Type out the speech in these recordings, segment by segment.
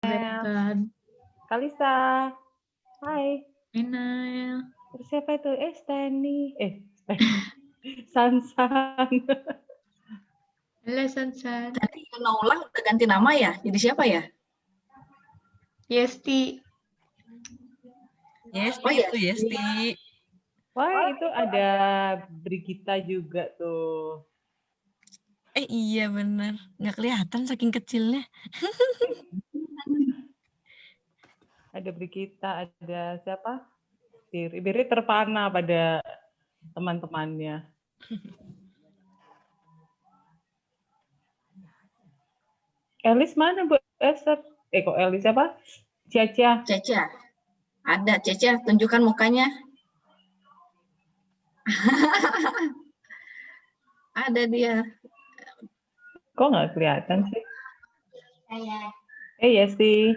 Kan. Kalista. Hai. Minal. Terus siapa itu? Steny. Sansan. Halo Sansan. Tadi Naula udah ganti nama ya? Jadi siapa ya? Yesti. Yesti itu Yesti. Wah, itu ada Brigita juga tuh. Iya bener. Nggak kelihatan saking kecilnya. Ada Brigita, ada siapa? Biri terpana pada teman-temannya. Elis mana Bu Esther? Kok Elis siapa? Caca. Caca. Ada Caca, tunjukkan mukanya. Ada dia. Kok nggak kelihatan sih? Saya. Yesti.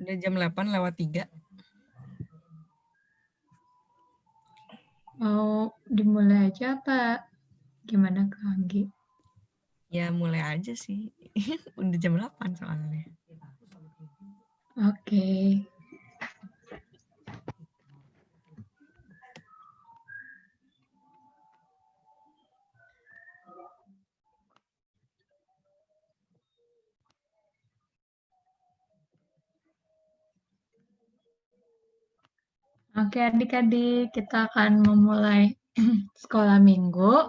Udah jam 8:03. Mau dimulai aja apa? Gimana Kak Anggi? Ya mulai aja sih. Udah jam 8 soalnya. Oke. Oke adik-adik, kita akan memulai sekolah minggu.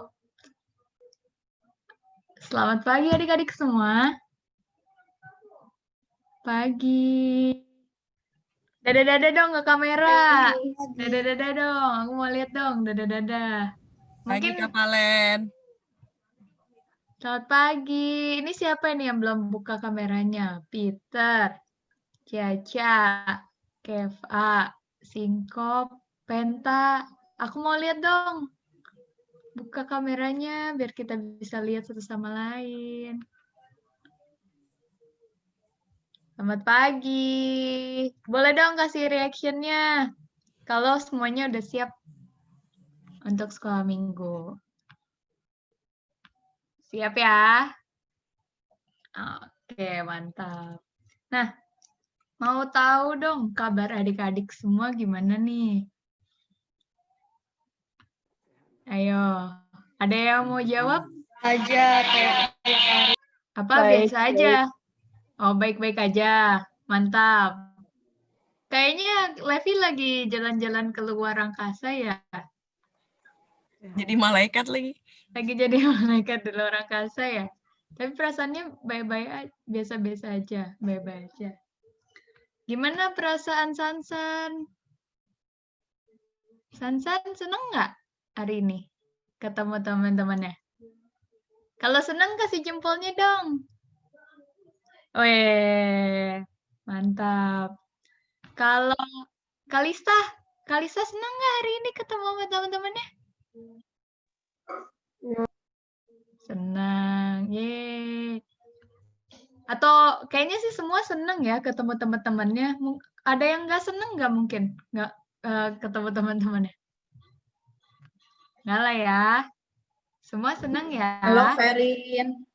Selamat pagi adik-adik semua. Pagi. Dadah-dadah dong ke kamera. Dadah-dadah dong, aku mau lihat dong. Dadah-dadah. Pagi Mungkin Kak Palen. selamat pagi. Ini siapa nih yang belum buka kameranya? Peter, Caca, Keva, Singkop, Penta. Aku mau lihat dong. Buka kameranya biar kita bisa lihat satu sama lain. Selamat pagi. Boleh dong kasih reaction-nya. Kalau semuanya udah siap untuk sekolah minggu. Siap ya? Oke, mantap. Nah, mau tahu dong kabar adik-adik semua gimana nih? Ayo, ada yang mau jawab? Aja kayak Apa? Baik, Biasa aja. Oh, baik-baik aja. Mantap. Kayaknya Levi lagi jalan-jalan ke luar angkasa ya? Jadi malaikat lagi. Lagi jadi malaikat di luar angkasa ya? Tapi perasaannya baik-baik, biasa-biasa aja. Baik-baik aja. Gimana perasaan Sansan? Sansan seneng nggak hari ini ketemu teman-temannya? Kalau seneng kasih jempolnya dong. Weh, mantap. Kalau Kalista seneng nggak hari ini ketemu sama teman-temannya? Senang, yeay. Atau kayaknya sih semua seneng ya ketemu teman-temannya. Ada yang nggak seneng nggak mungkin nggak ketemu teman-temannya? Nggak lah ya. Semua seneng ya. Halo Ferin.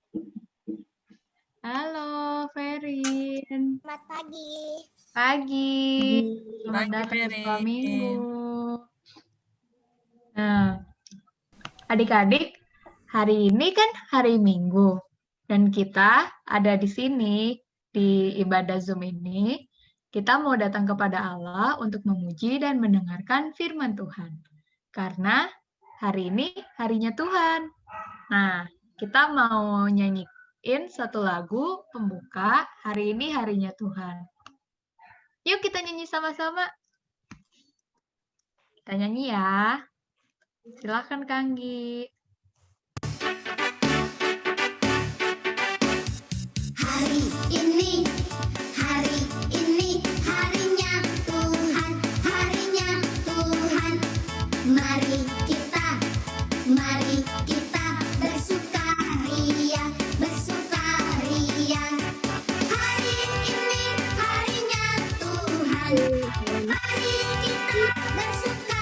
Halo Ferin. selamat pagi. Pagi. Selamat Pagi, datang di sekolah Ferin. minggu. Nah, adik-adik, hari ini kan hari Minggu. Dan kita ada di sini, di ibadah Zoom ini, kita mau datang kepada Allah untuk memuji dan mendengarkan firman Tuhan. Karena hari ini harinya Tuhan. Nah, kita mau nyanyiin satu lagu pembuka, hari ini harinya Tuhan. Yuk kita nyanyi sama-sama. Kita nyanyi ya. Silakan Kanggi. Hari ini harinya Tuhan, harinya Tuhan. Mari kita bersukaria, bersukaria. Hari ini harinya Tuhan, mari kita bersukaria.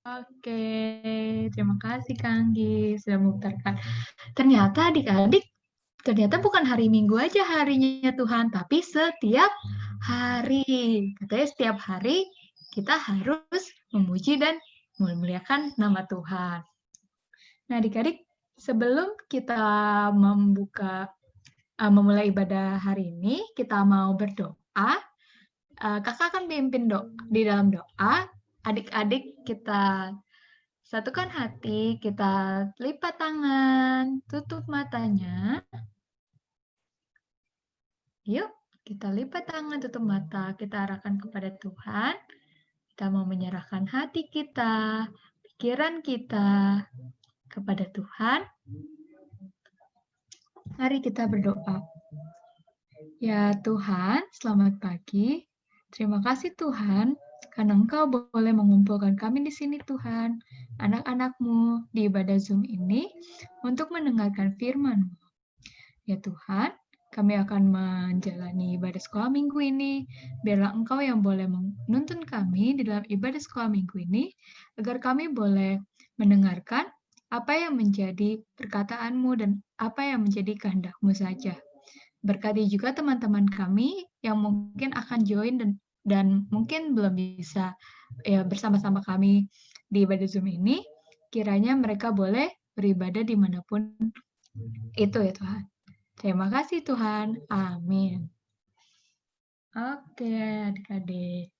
Oke, terima kasih Kang Gi sudah memutarkan. Ternyata adik-adik, ternyata bukan hari Minggu aja harinya Tuhan, tapi setiap hari. Katanya setiap hari kita harus memuji dan memuliakan nama Tuhan. Nah, adik-adik, sebelum kita memulai ibadah hari ini, kita mau berdoa. Kakak akan pimpin di dalam doa. Adik-adik kita satukan hati, kita lipat tangan, tutup matanya. Yuk, kita lipat tangan, tutup mata, kita arahkan kepada Tuhan. Kita mau menyerahkan hati kita, pikiran kita kepada Tuhan. Mari kita berdoa. Ya Tuhan, selamat pagi. Terima kasih Tuhan, karena Engkau boleh mengumpulkan kami di sini Tuhan, anak-anak-Mu di ibadah Zoom ini, untuk mendengarkan firman-Mu. Ya Tuhan, kami akan menjalani ibadah sekolah minggu ini, biarlah Engkau yang boleh menuntun kami di dalam ibadah sekolah minggu ini, agar kami boleh mendengarkan apa yang menjadi perkataan-Mu dan apa yang menjadi kehendak-Mu saja. Berkati juga teman-teman kami yang mungkin akan join dan mungkin belum bisa bersama-sama kami di ibadah Zoom ini, kiranya mereka boleh beribadah dimanapun itu ya Tuhan. Terima kasih Tuhan. Amin. Oke, adik-adik.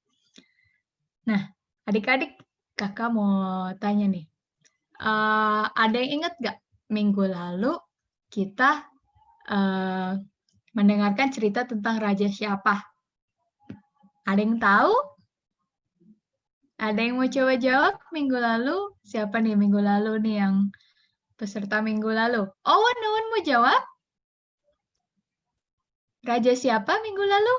Nah, adik-adik, kakak mau tanya nih. Ada yang ingat gak minggu lalu kita mendengarkan cerita tentang raja siapa? Ada yang tahu? Ada yang mau coba jawab minggu lalu? Siapa nih minggu lalu nih yang peserta minggu lalu? Owen mau jawab? Raja siapa minggu lalu?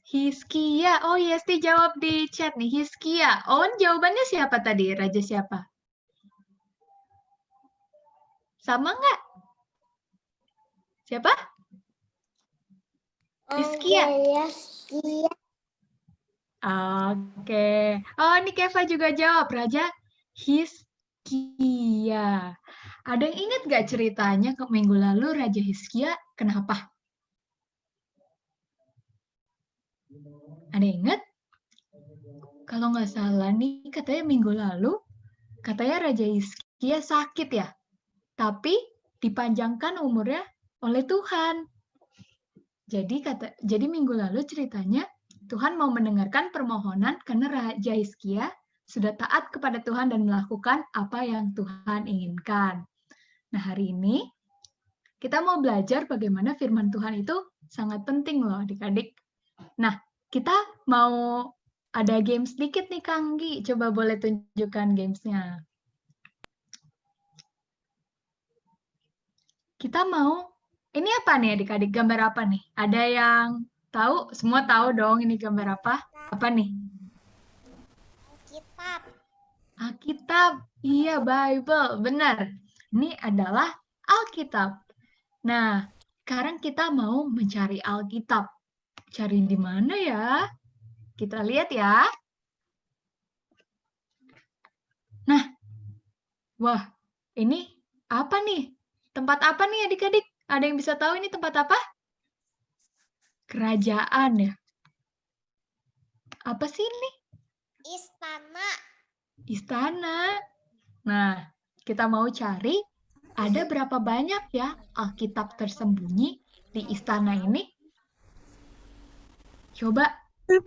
Hizkia. Oh, Yesti jawab di chat nih, Hizkia. Owen jawabannya siapa tadi? Raja siapa? Sama nggak? Siapa? Hizkia. Oke. Oh, ini Keva juga jawab. Raja Hizkia. Ada yang ingat nggak ceritanya ke minggu lalu Raja Hizkia kenapa? Ada yang ingat? Kalau nggak salah nih, katanya minggu lalu, katanya Raja Hizkia sakit ya. Tapi dipanjangkan umurnya oleh Tuhan. Jadi minggu lalu ceritanya Tuhan mau mendengarkan permohonan karena Raja Hizkia sudah taat kepada Tuhan dan melakukan apa yang Tuhan inginkan. Nah, hari ini kita mau belajar bagaimana firman Tuhan itu sangat penting loh adik-adik. Nah, kita mau ada game sedikit nih Kang Gi. Coba boleh tunjukkan gamesnya. Kita mau, ini apa nih adik-adik? Gambar apa nih? Ada yang tahu? Semua tahu dong ini gambar apa? Apa nih? Alkitab. Alkitab. Iya, Bible. Benar. Ini adalah Alkitab. Nah, sekarang kita mau mencari Alkitab. Cari di mana ya? Kita lihat ya. Nah, wah, ini apa nih? Tempat apa nih adik-adik? Ada yang bisa tahu ini tempat apa? Kerajaan ya. Apa sih ini? Istana. Istana. Nah, kita mau cari ada berapa banyak ya Alkitab tersembunyi di istana ini? Coba. 4.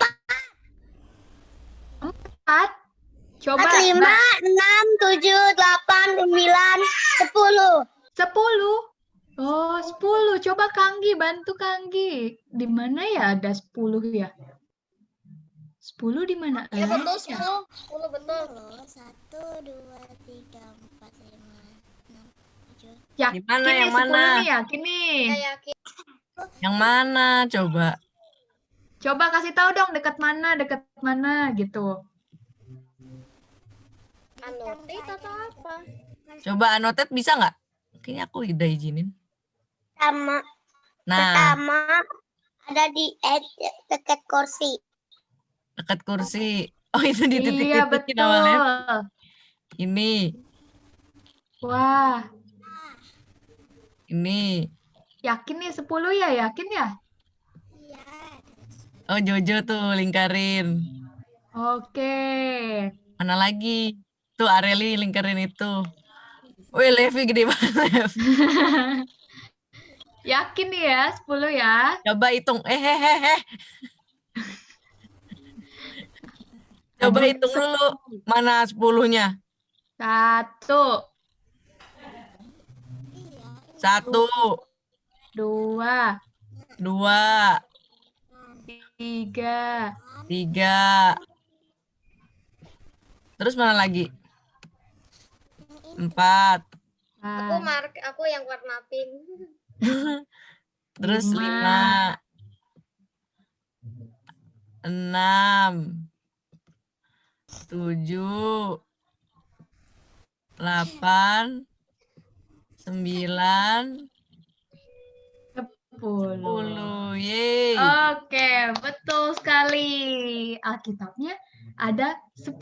Coba. 5, 6, 7, 8, 9, 10. 10. Oh, 10. Coba Kanggi, bantu Kanggi. Di mana ya ada 10 ya? 10 di mana? Ya betul 10 betul. 1, 2, 3, 4, 5, 6, 7. Yakin Di mana, nih, yang 10 mana? nih, yakin nih. Saya yakin. Yang mana coba? Coba kasih tahu dong dekat mana gitu. Anotit atau apa? Coba anotet bisa nggak? Kayaknya aku udah izinin. Nah, Pertama ada di dekat kursi. dekat kursi. Oh, itu Iya, dititik-titikin awalnya. betul. Ini, Wah, ini. yakin nih 10 ya? Yakin ya? Iya. Oh, Jojo tuh lingkarin. Oke. Mana lagi? Tuh Areli lingkarin itu. Wih, Levi gede banget. Lev. Yakin nih ya 10 ya? Coba hitung. Coba Ada hitung dulu. Mana 10-nya? 1, Iya. 1, 2, 2, 3, 3. Terus mana lagi? 4. Aku yang warna pink. Terus 5, 5. 6. 7. 8. 9. 10. 10. Yeay. Oke, betul sekali. Alkitabnya ada 10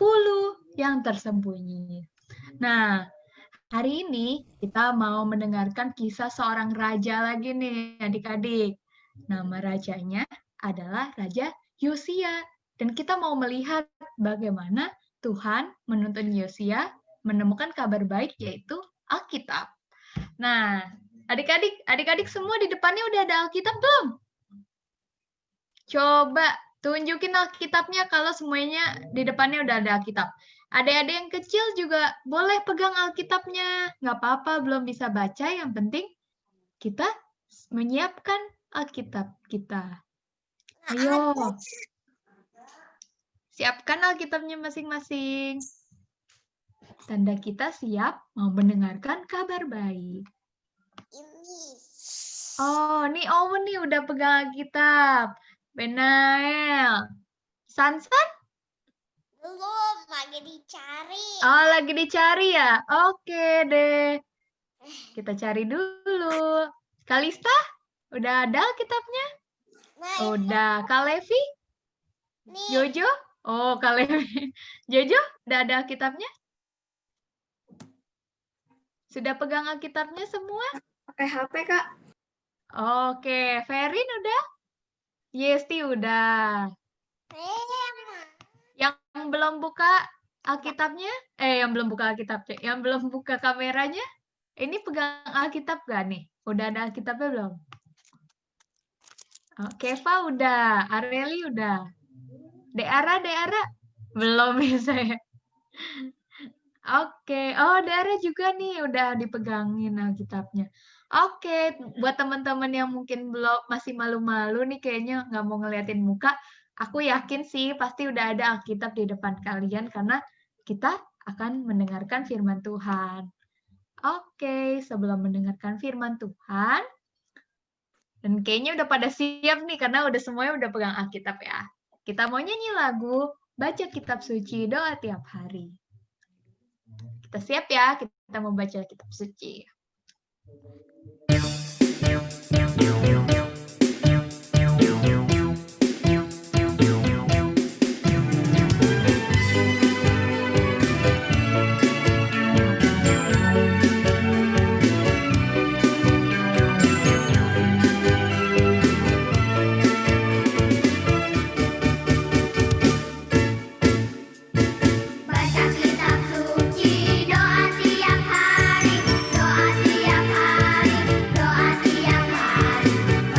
yang tersembunyi. Nah, hari ini kita mau mendengarkan kisah seorang raja lagi nih, adik-adik. Nama rajanya adalah Raja Yosia. Dan kita mau melihat bagaimana Tuhan menuntun Yosia menemukan kabar baik, yaitu Alkitab. Nah, adik-adik semua di depannya udah ada Alkitab belum? Coba tunjukin Alkitabnya kalau semuanya di depannya udah ada Alkitab. Adik-adik yang kecil juga boleh pegang Alkitabnya. Nggak apa-apa, belum bisa baca. Yang penting kita menyiapkan Alkitab kita. Ayo. Siapkan Alkitabnya masing-masing. Tanda kita siap mau mendengarkan kabar baik. Ini. Oh, nih Owen nih udah pegang Alkitab. Benael. Sansan? Belum, lagi dicari. Oh, lagi dicari ya? Oke deh. Kita cari dulu. Kalista? Udah ada Alkitabnya? Nah, Udah. Kak Levi? ini Jojo? Oh, Kak Levi. Jojo? Udah ada Alkitabnya? Sudah pegang Alkitabnya semua? Pakai HP, Kak. Oke. Ferin udah? Yesti udah. Yang belum buka Alkitabnya? Yang belum buka Alkitabnya. Yang belum buka kameranya? Ini pegang Alkitab gak nih? Udah ada Alkitabnya belum? Oh, Keva udah. Areli udah. Deara? Belum bisa ya. Oke. Oh, Deara juga nih udah dipegangin Alkitabnya. Oke, buat teman-teman yang mungkin belum masih malu-malu nih kayaknya nggak mau ngeliatin muka, aku yakin sih pasti udah ada Alkitab di depan kalian karena kita akan mendengarkan firman Tuhan. Oke, sebelum mendengarkan firman Tuhan, dan kayaknya udah pada siap nih karena udah semuanya udah pegang Alkitab ya. Kita mau nyanyi lagu, baca kitab suci, doa tiap hari. Kita siap ya, kita mau baca kitab suci. baca kitab suci, doa tiap hari, doa tiap hari, doa tiap hari.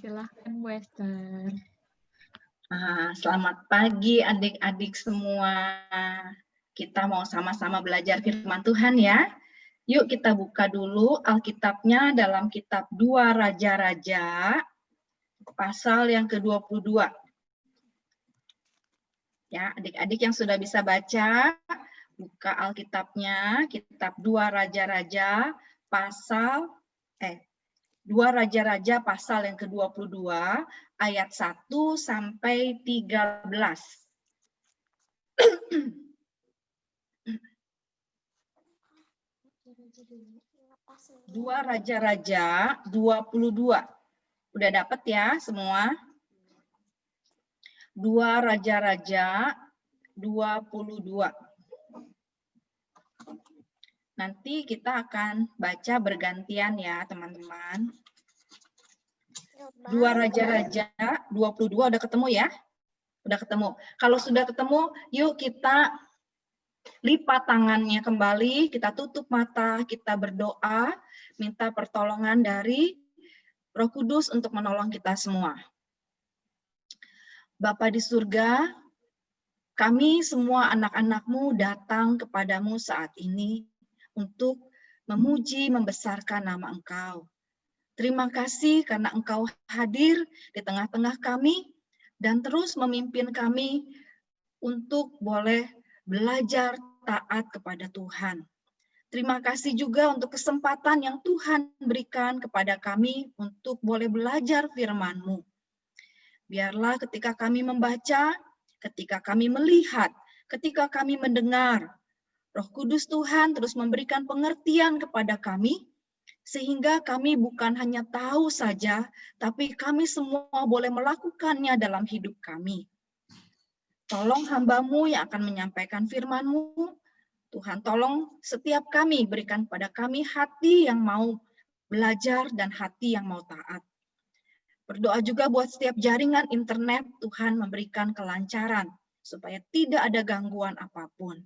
Silahkan Bu Esther. Selamat pagi adik-adik semua. Kita mau sama-sama belajar firman Tuhan ya. Yuk kita buka dulu Alkitabnya dalam kitab 2 Raja-Raja, pasal yang ke-22. Ya, adik-adik yang sudah bisa baca, buka Alkitabnya, kitab 2 Raja-Raja, pasal 2 Raja-Raja pasal yang ke-22 ayat 1 sampai 13. 2 Raja-Raja 22. Udah dapat ya semua? 2 Raja-Raja 22. Nanti kita akan baca bergantian ya, teman-teman. 2 Raja-Raja 22 udah ketemu ya? Udah ketemu. Kalau sudah ketemu, yuk kita lipat tangannya kembali, kita tutup mata, kita berdoa, minta pertolongan dari Roh Kudus untuk menolong kita semua. Bapa di surga, kami semua anak-anak-Mu datang kepadamu saat ini untuk memuji, membesarkan nama Engkau. Terima kasih karena Engkau hadir di tengah-tengah kami dan terus memimpin kami untuk boleh belajar taat kepada Tuhan. Terima kasih juga untuk kesempatan yang Tuhan berikan kepada kami untuk boleh belajar firman-Mu. Biarlah ketika kami membaca, ketika kami melihat, ketika kami mendengar, Roh Kudus Tuhan terus memberikan pengertian kepada kami, sehingga kami bukan hanya tahu saja, tapi kami semua boleh melakukannya dalam hidup kami. Tolong hamba-Mu yang akan menyampaikan firman-Mu, Tuhan tolong setiap kami, berikan pada kami hati yang mau belajar dan hati yang mau taat. Berdoa juga buat setiap jaringan internet, Tuhan memberikan kelancaran, supaya tidak ada gangguan apapun.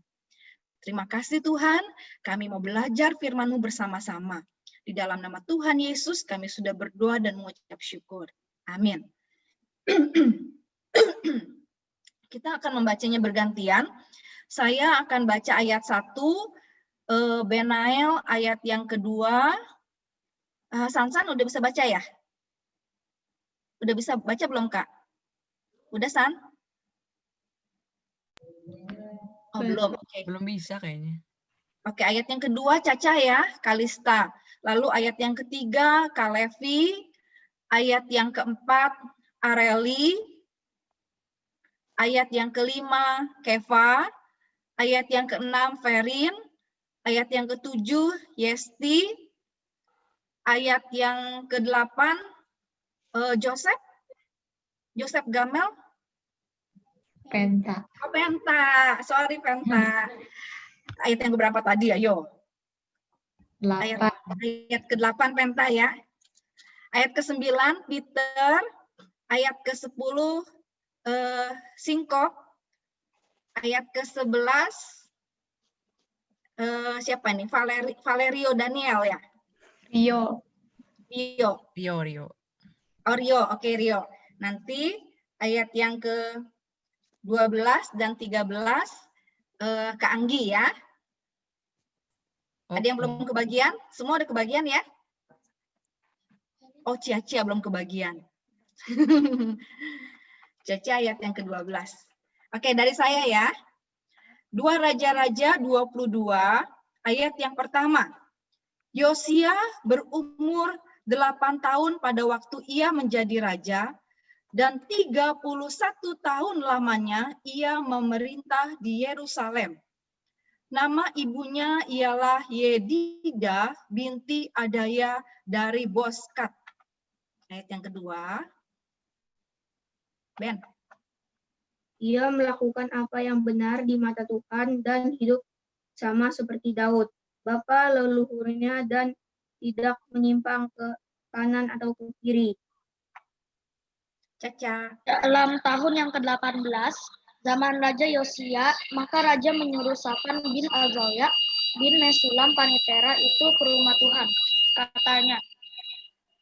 Terima kasih Tuhan, kami mau belajar firman-Mu bersama-sama. Di dalam nama Tuhan Yesus, kami sudah berdoa dan mengucap syukur. Amin. Kita akan membacanya bergantian. Saya akan baca ayat 1, Benael ayat yang kedua. Sansan udah bisa baca ya? Udah bisa baca belum, Kak? Udah, San? Oh, belum. Oke. Belum bisa kayaknya. Oke, ayat yang kedua Caca ya, Kalista. Lalu ayat yang ketiga Kalevi. Ayat yang keempat Areli. Ayat yang kelima Keva. Ayat yang keenam Ferin. Ayat yang ketujuh Yesti. Ayat yang kedelapan Joseph Gamel. Penta. Oh, Penta. Sorry, Penta. Ayat yang berapa tadi, ayo? 8. Ayat ke-8 Penta ya. Ayat ke-9 Peter. Ayat ke-10 Singkok. Ayat ke-11 siapa nih? Valerio Daniel ya? Rio. Rio. Oh, Rio. Oke, Rio. Nanti ayat yang ke-12 dan 13 Kak Anggi ya. Ada yang belum kebagian? Semua udah kebagian ya? Oh, Cia belum kebagian. Cia ayat yang ke-12. Oke, dari saya ya. 2 Raja-Raja 22, ayat yang pertama. Yosia berumur 8 tahun pada waktu ia menjadi raja, dan 31 tahun lamanya ia memerintah di Yerusalem. Nama ibunya ialah Yedida binti Adaya dari Boskat. Ayat yang kedua. Ben. Ia melakukan apa yang benar di mata Tuhan dan hidup sama seperti Daud, bapa leluhurnya, dan tidak menyimpang ke kanan atau ke kiri. Caca. Dalam tahun yang ke-18, zaman Raja Yosia, maka Raja menyuruh Safan bin Azalya bin Mesulam Panitera itu ke rumah Tuhan. Katanya,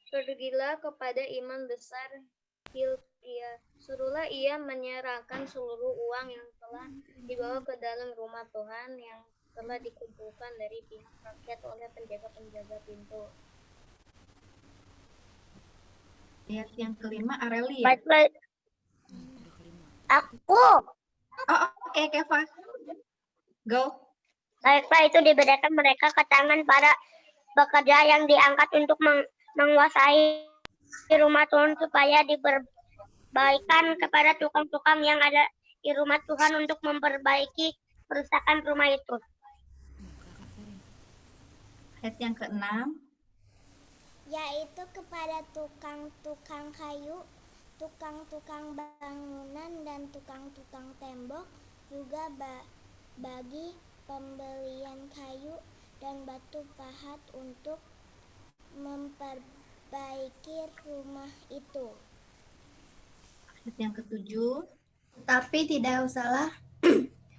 Pergilah kepada imam besar Hilkiah. Suruhlah ia menyerahkan seluruh uang yang telah dibawa ke dalam rumah Tuhan yang telah dikumpulkan dari pihak rakyat oleh penjaga-penjaga pintu. Ayat yang kelima, Arelia. Baiklah. Aku. Oke, Keva. Go. Baiklah, itu diberikan mereka ke tangan para pekerja yang diangkat untuk menguasai rumah Tuhan supaya diperbaikan kepada tukang-tukang yang ada di rumah Tuhan untuk memperbaiki kerusakan rumah itu. Ayat yang keenam. Yaitu kepada tukang-tukang kayu, tukang-tukang bangunan, dan tukang-tukang tembok, juga bagi pembelian kayu dan batu pahat untuk memperbaiki rumah itu. Ayat yang ketujuh. Tapi tidak usahlah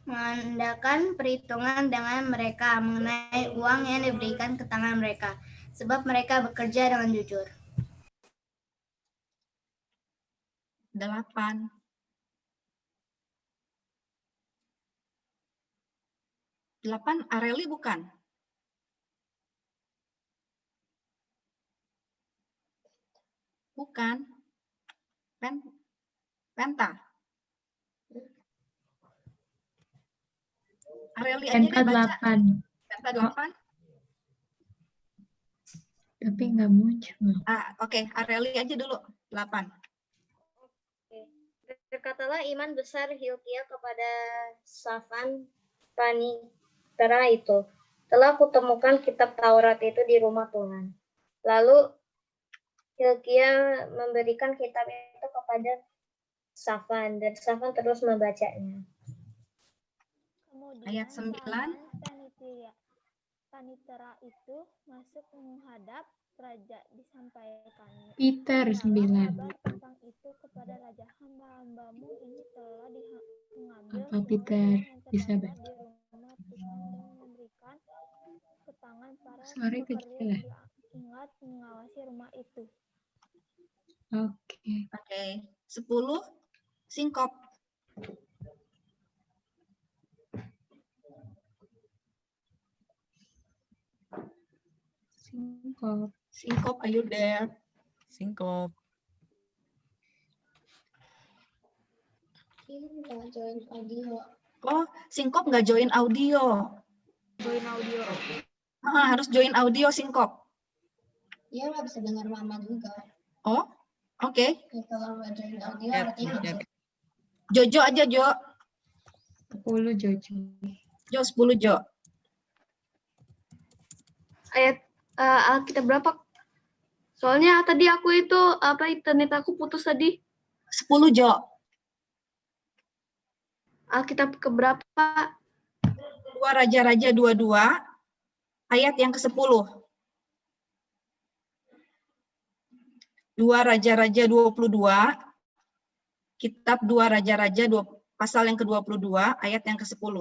mengadakan perhitungan dengan mereka mengenai uang yang diberikan ke tangan mereka, sebab mereka bekerja dengan jujur. 8. Areli bukan? Bukan. Penta. Areli aja Penta deh baca. 8. Penta 8. Tapi nggak muncul. Oke. Areli aja dulu. 8. Berkatalah iman besar Hilkiah kepada Safan panitera itu, telah kutemukan kitab Taurat itu di rumah Tuhan. Lalu Hilkiah memberikan kitab itu kepada Safan, dan Safan terus membacanya. Kemudian Ayat 9. Panitera itu masuk menghadap raja, disampaikannya Peter 9. kabar tentang itu kepada raja. Hamba-hambamu ini telah mengambil Apa Peter bisa di baca? rumah Tuhan dan memberikan ke tangan para Suara pekerja kecil. yang ingat mengawasi rumah itu. Oke. 10. Singkop. Singkop, are you there? Singkop. Oh, singkop nggak join audio. Join audio. Harus join audio singkop. Iya, nggak bisa dengar mama juga. Oh, oke. Kalau nggak join audio, Chat, artinya chat. Jojo aja, Jo. 10 Jojo. Jo, 10 Jo. Ayat Alkitab berapa? Soalnya tadi aku itu internet aku putus tadi. 10 Jo. Alkitab keberapa? 2 Raja-Raja 22, ayat yang ke-10. 2 Raja-Raja 22, kitab 2 Raja-Raja pasal yang ke-22, ayat yang ke-10.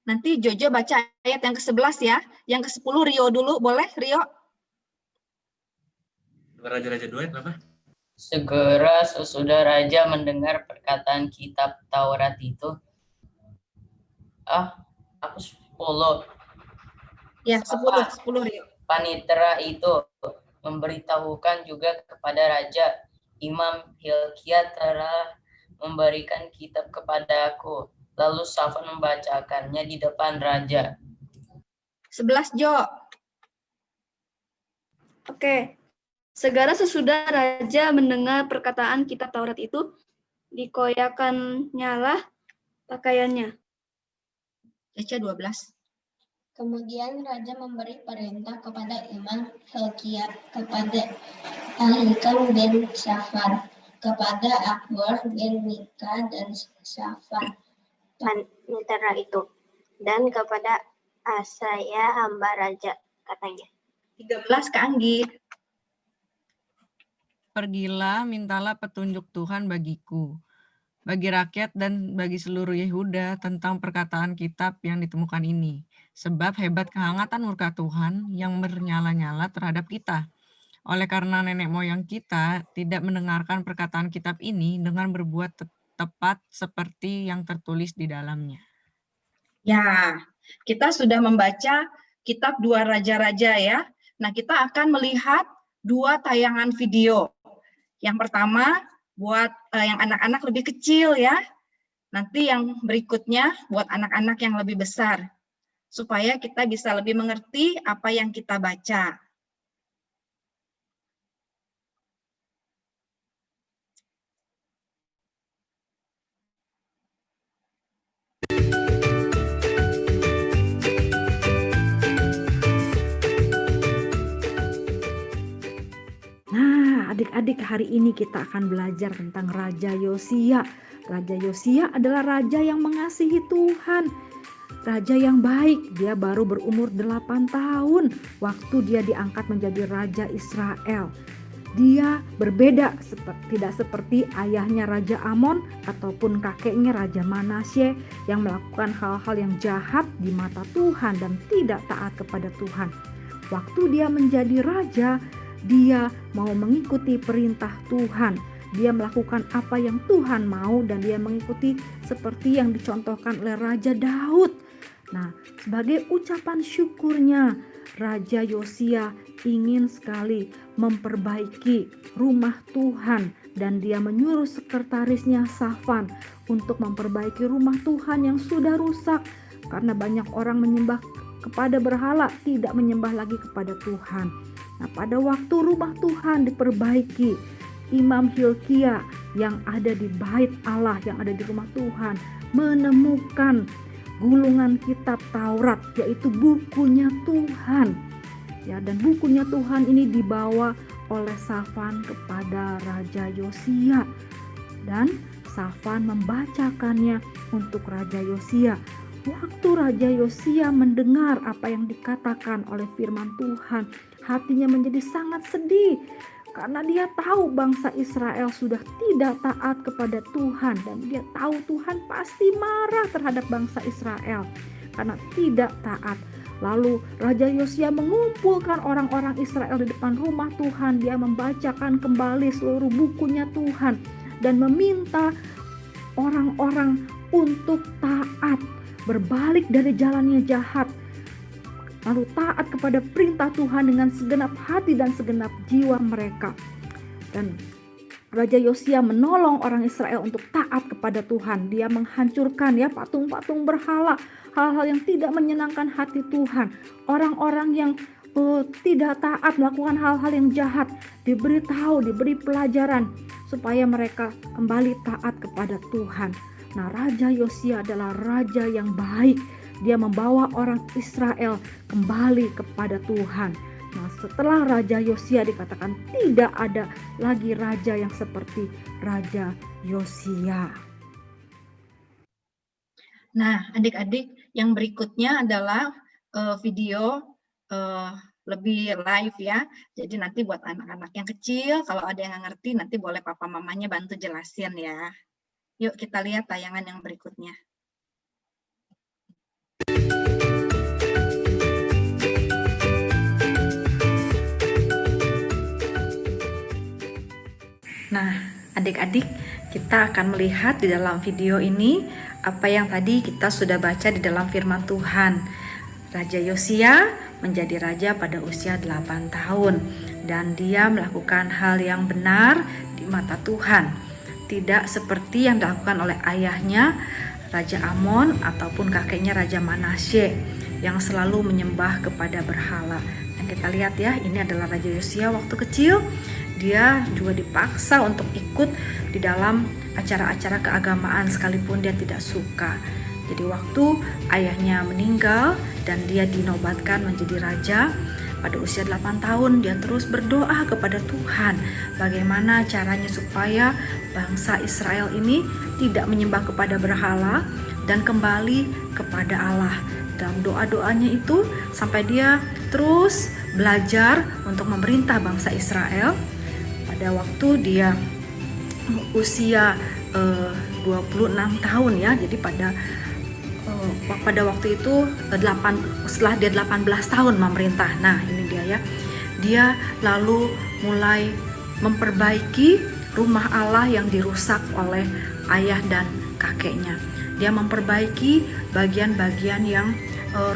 Nanti Jojo baca ayat yang ke-11 ya. Yang ke-10 Rio dulu, boleh Rio? Raja-Raja 2 berapa? Segera sesudah raja mendengar perkataan kitab Taurat itu, aku 10. Ya, 10 Rio. Panitera itu memberitahukan juga kepada raja, Imam Hilkiah telah memberikan kitab kepada aku. Lalu Safan membacakannya di depan raja. 11 Jo. Oke. Segera sesudah raja mendengar perkataan kitab Taurat itu, dikoyakkannyalah pakaiannya. Caca 12. Kemudian raja memberi perintah kepada Imam Hilkiah, kepada Ahikam bin Syafar, kepada Akbor bin Mika dan Syafan panitera itu, dan kepada Asaya hamba raja, katanya. 13 ke Anggi. pergilah, mintalah petunjuk Tuhan bagiku, bagi rakyat dan bagi seluruh Yehuda tentang perkataan kitab yang ditemukan ini. Sebab hebat kehangatan murka Tuhan yang bernyala-nyala terhadap kita. Oleh karena nenek moyang kita tidak mendengarkan perkataan kitab ini dengan berbuat tepat seperti yang tertulis di dalamnya. Ya, kita sudah membaca kitab 2 Raja-Raja ya. Nah, kita akan melihat 2 tayangan video. Yang pertama buat yang anak-anak lebih kecil ya. Nanti yang berikutnya buat anak-anak yang lebih besar. Supaya kita bisa lebih mengerti apa yang kita baca. Nah, adik-adik, hari ini kita akan belajar tentang Raja Yosia. Raja Yosia adalah raja yang mengasihi Tuhan. Raja yang baik, dia baru berumur 8 tahun waktu dia diangkat menjadi Raja Israel. Dia berbeda, tidak seperti ayahnya Raja Amon ataupun kakeknya Raja Manasye yang melakukan hal-hal yang jahat di mata Tuhan dan tidak taat kepada Tuhan. Waktu dia menjadi raja, dia mau mengikuti perintah Tuhan. Dia melakukan apa yang Tuhan mau dan dia mengikuti seperti yang dicontohkan oleh Raja Daud. Nah, sebagai ucapan syukurnya, Raja Yosia ingin sekali memperbaiki rumah Tuhan dan dia menyuruh sekretarisnya Safan untuk memperbaiki rumah Tuhan yang sudah rusak karena banyak orang menyembah kepada berhala, tidak menyembah lagi kepada Tuhan. Nah, pada waktu rumah Tuhan diperbaiki, Imam Hilkia yang ada di bait Allah, yang ada di rumah Tuhan, menemukan gulungan kitab Taurat, yaitu bukunya Tuhan. Ya, dan bukunya Tuhan ini dibawa oleh Safan kepada Raja Yosia. Dan Safan membacakannya untuk Raja Yosia. Waktu Raja Yosia mendengar apa yang dikatakan oleh firman Tuhan, hatinya menjadi sangat sedih karena dia tahu bangsa Israel sudah tidak taat kepada Tuhan dan dia tahu Tuhan pasti marah terhadap bangsa Israel karena tidak taat. Lalu Raja Yosia mengumpulkan orang-orang Israel di depan rumah Tuhan. Dia membacakan kembali seluruh bukunya Tuhan dan meminta orang-orang untuk taat, berbalik dari jalannya jahat, lalu taat kepada perintah Tuhan dengan segenap hati dan segenap jiwa mereka. Dan Raja Yosia menolong orang Israel untuk taat kepada Tuhan. Dia menghancurkan ya patung-patung berhala, hal-hal yang tidak menyenangkan hati Tuhan. Orang-orang yang tidak taat melakukan hal-hal yang jahat diberitahu, diberi pelajaran supaya mereka kembali taat kepada Tuhan. Nah, Raja Yosia adalah raja yang baik. Dia membawa orang Israel kembali kepada Tuhan. Nah, setelah Raja Yosia dikatakan tidak ada lagi raja yang seperti Raja Yosia. Nah, adik-adik, yang berikutnya adalah video lebih live ya. Jadi nanti buat anak-anak yang kecil, kalau ada yang nggak ngerti, nanti boleh papa mamanya bantu jelasin ya. Yuk kita lihat tayangan yang berikutnya. Nah, adik-adik, kita akan melihat di dalam video ini apa yang tadi kita sudah baca di dalam firman Tuhan. Raja Yosia menjadi raja pada usia 8 tahun dan dia melakukan hal yang benar di mata Tuhan. Tidak seperti yang dilakukan oleh ayahnya Raja Amon ataupun kakeknya Raja Manasye yang selalu menyembah kepada berhala. Dan kita lihat ya, ini adalah Raja Yosia waktu kecil. Dia juga dipaksa untuk ikut di dalam acara-acara keagamaan sekalipun dia tidak suka. Jadi waktu ayahnya meninggal dan dia dinobatkan menjadi raja pada usia 8 tahun, dia terus berdoa kepada Tuhan bagaimana caranya supaya bangsa Israel ini tidak menyembah kepada berhala dan kembali kepada Allah. Dalam doa-doanya itu sampai dia terus belajar untuk memerintah bangsa Israel. pada waktu dia usia 26 tahun ya. Jadi pada waktu itu setelah dia 18 tahun memerintah. Nah, ini dia ya. Dia lalu mulai memperbaiki rumah Allah yang dirusak oleh ayah dan kakeknya. Dia memperbaiki bagian-bagian yang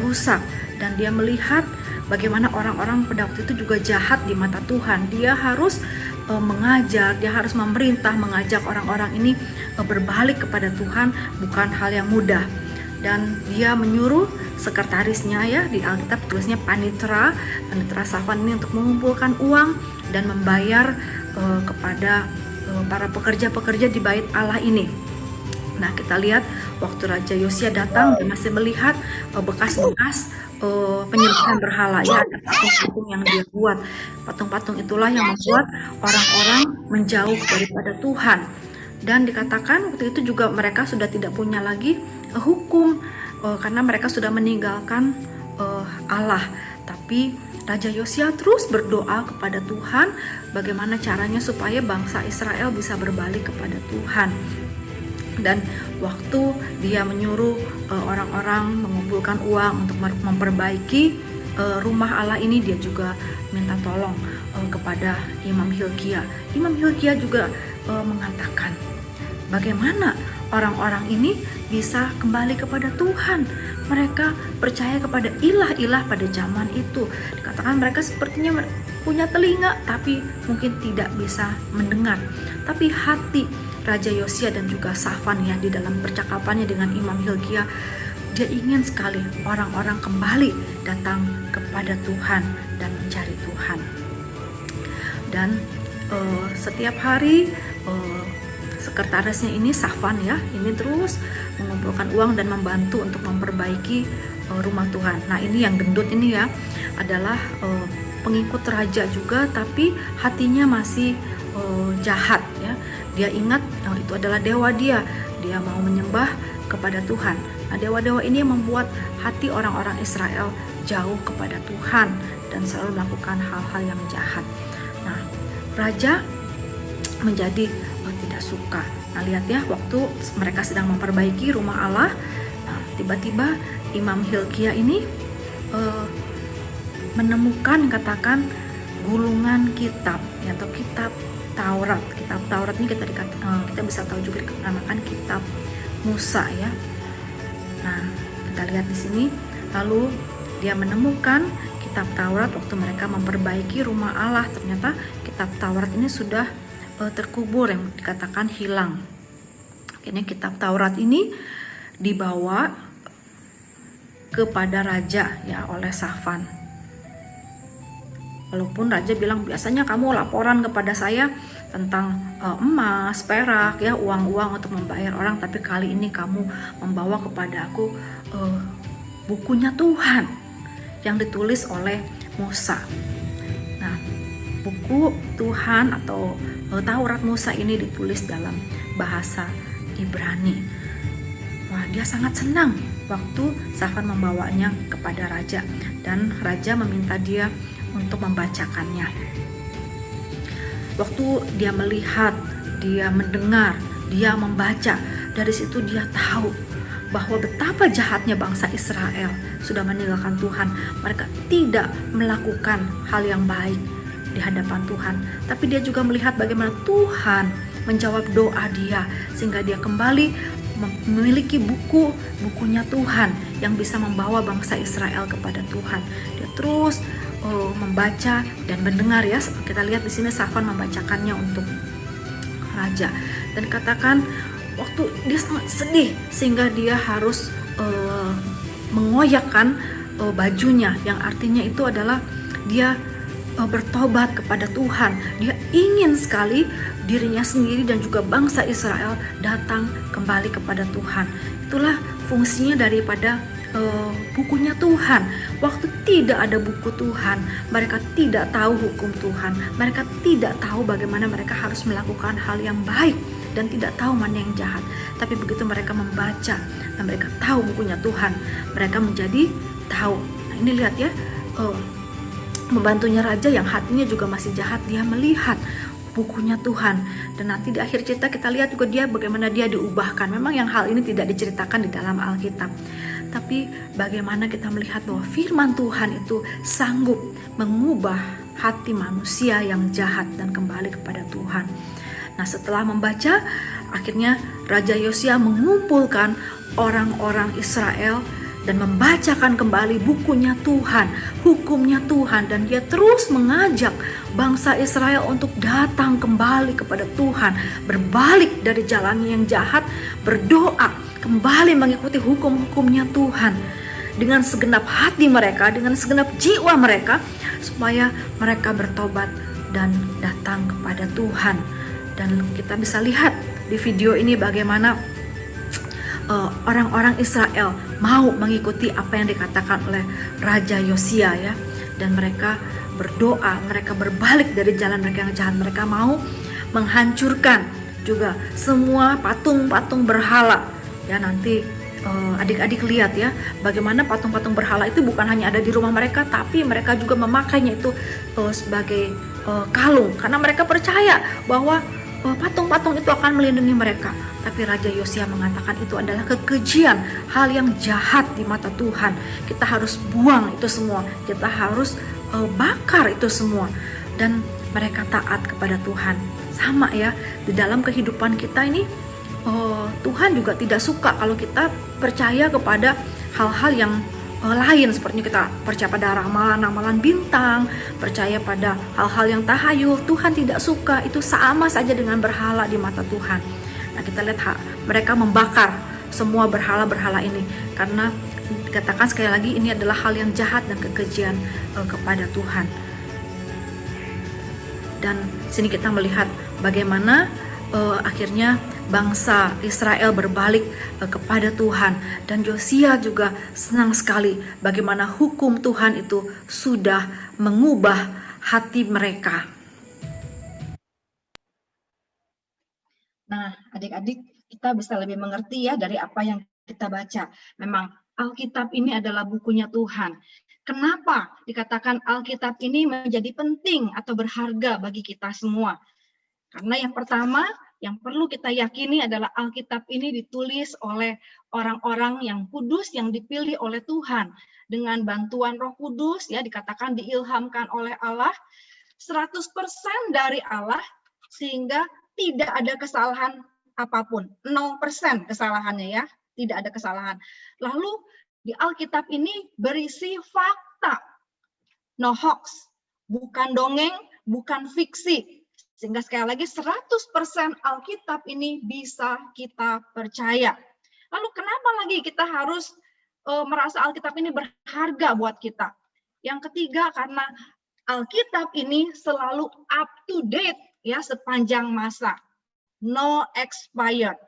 rusak, dan dia melihat bagaimana orang-orang pada waktu itu juga jahat di mata Tuhan. Dia harus mengajar, dia harus memerintah, mengajak orang-orang ini berbalik kepada Tuhan, bukan hal yang mudah. Dan dia menyuruh sekretarisnya ya, di Alkitab tulisnya Panitra Safan ini untuk mengumpulkan uang dan membayar kepada para pekerja-pekerja di bait Allah ini. Nah, kita lihat waktu Raja Yosia datang, dia masih melihat bekas-bekas penyembahan berhala ya, ada patung-patung yang dia buat. Patung-patung itulah yang membuat orang-orang menjauh daripada Tuhan. Dan dikatakan waktu itu juga mereka sudah tidak punya lagi hukum karena mereka sudah meninggalkan Allah. Tapi Raja Yosia terus berdoa kepada Tuhan bagaimana caranya supaya bangsa Israel bisa berbalik kepada Tuhan. Dan waktu dia menyuruh orang-orang mengumpulkan uang untuk memperbaiki rumah Allah ini, dia juga minta tolong kepada Imam Hilkia. Imam Hilkia juga mengatakan bagaimana orang-orang ini bisa kembali kepada Tuhan. Mereka percaya kepada ilah-ilah pada zaman itu. Dikatakan mereka sepertinya punya telinga tapi mungkin tidak bisa mendengar. Tapi hati Raja Yosia dan juga Safan ya, di dalam percakapannya dengan Imam Hilkia, dia ingin sekali orang-orang kembali datang kepada Tuhan dan mencari Tuhan. Dan setiap hari sekretarisnya ini Safan ya, ini terus mengumpulkan uang dan membantu untuk memperbaiki rumah Tuhan. Nah, ini yang gendut ini ya adalah pengikut raja juga, tapi hatinya masih jahat ya. Dia ingat itu adalah dewa dia mau menyembah kepada Tuhan. Nah, dewa-dewa ini membuat hati orang-orang Israel jauh kepada Tuhan dan selalu melakukan hal-hal yang jahat. Nah, raja menjadi tidak suka. Nah, lihat ya, waktu mereka sedang memperbaiki rumah Allah, nah, tiba-tiba Imam Hilkia ini menemukan, katakan, gulungan kitab atau kitab Taurat. Kitab Taurat ini kita bisa tahu juga dinamakan kitab Musa ya. Nah, kita lihat di sini, lalu dia menemukan kitab Taurat waktu mereka memperbaiki rumah Allah. Ternyata kitab Taurat ini sudah terkubur, yang dikatakan hilang. Akhirnya kitab Taurat ini dibawa kepada raja ya oleh Safan. Walaupun raja bilang, biasanya kamu laporan kepada saya tentang emas, perak, ya, uang-uang untuk membayar orang, tapi kali ini kamu membawa kepada aku bukunya Tuhan yang ditulis oleh Musa. Nah, buku Tuhan atau Taurat Musa ini ditulis dalam bahasa Ibrani. Wah, dia sangat senang waktu Safan membawanya kepada raja, dan raja meminta dia untuk membacakannya. Waktu dia melihat, dia mendengar, dia membaca, dari situ dia tahu bahwa betapa jahatnya bangsa Israel sudah meninggalkan Tuhan. Mereka tidak melakukan hal yang baik di hadapan Tuhan, tapi dia juga melihat bagaimana Tuhan menjawab doa dia, sehingga dia kembali memiliki bukunya Tuhan yang bisa membawa bangsa Israel kepada Tuhan. Dia terus membaca dan mendengar ya. Kita lihat di sini Safan membacakannya untuk raja, dan katakan waktu dia sangat sedih sehingga dia harus mengoyakkan bajunya, yang artinya itu adalah dia bertobat kepada Tuhan. Dia ingin sekali dirinya sendiri dan juga bangsa Israel datang kembali kepada Tuhan. Itulah fungsinya daripada bukunya Tuhan. Waktu tidak ada buku Tuhan, mereka tidak tahu hukum Tuhan, mereka tidak tahu bagaimana mereka harus melakukan hal yang baik dan tidak tahu mana yang jahat. Tapi begitu mereka membaca dan mereka tahu bukunya Tuhan, mereka menjadi tahu. Nah, ini lihat ya, membantunya raja yang hatinya juga masih jahat, dia melihat, bukunya Tuhan. Dan nanti di akhir cerita kita lihat juga dia bagaimana dia diubahkan. Memang yang hal ini tidak diceritakan di dalam Alkitab, tapi bagaimana kita melihat bahwa firman Tuhan itu sanggup mengubah hati manusia yang jahat dan kembali kepada Tuhan. Nah, setelah membaca, akhirnya Raja Yosia mengumpulkan orang-orang Israel dan membacakan kembali bukunya Tuhan, hukumnya Tuhan, dan dia terus mengajak bangsa Israel untuk datang kembali kepada Tuhan, berbalik dari jalannya yang jahat, berdoa, kembali mengikuti hukum-hukumnya Tuhan dengan segenap hati mereka, dengan segenap jiwa mereka, supaya mereka bertobat dan datang kepada Tuhan. Dan kita bisa lihat di video ini bagaimana orang-orang Israel mau mengikuti apa yang dikatakan oleh Raja Yosia ya, dan mereka berdoa, mereka berbalik dari jalan mereka yang jahat. Mereka mau menghancurkan juga semua patung-patung berhala ya. Nanti adik-adik lihat ya, bagaimana patung-patung berhala itu bukan hanya ada di rumah mereka, tapi mereka juga memakainya itu sebagai kalung, karena mereka percaya bahwa patung-patung itu akan melindungi mereka. Tapi Raja Yosia mengatakan itu adalah kekejian, hal yang jahat di mata Tuhan. Kita harus buang itu semua, kita harus bakar itu semua. Dan mereka taat kepada Tuhan. Sama ya, di dalam kehidupan kita ini Tuhan juga tidak suka kalau kita percaya kepada hal-hal yang lain, seperti kita percaya pada ramalan-ramalan bintang, percaya pada hal-hal yang tahayul. Tuhan tidak suka, itu sama saja dengan berhala di mata Tuhan. Nah, kita lihat mereka membakar semua berhala-berhala ini, karena dikatakan sekali lagi ini adalah hal yang jahat dan kekejian kepada Tuhan. Dan sini kita melihat bagaimana akhirnya bangsa Israel berbalik kepada Tuhan, dan Yosia juga senang sekali bagaimana hukum Tuhan itu sudah mengubah hati mereka. Nah, adik-adik, kita bisa lebih mengerti ya dari apa yang kita baca. Memang Alkitab ini adalah bukunya Tuhan. Kenapa dikatakan Alkitab ini menjadi penting atau berharga bagi kita semua? Karena yang pertama, yang perlu kita yakini adalah Alkitab ini ditulis oleh orang-orang yang kudus, yang dipilih oleh Tuhan. Dengan bantuan Roh Kudus, ya dikatakan diilhamkan oleh Allah, 100% dari Allah, sehingga tidak ada kesalahan apapun. 0% kesalahannya ya, tidak ada kesalahan. Lalu di Alkitab ini berisi fakta. No hoax, bukan dongeng, bukan fiksi. Sehingga sekali lagi 100% Alkitab ini bisa kita percaya. Lalu kenapa lagi kita harus merasa Alkitab ini berharga buat kita? Yang ketiga, karena Alkitab ini selalu up to date ya sepanjang masa. No expired.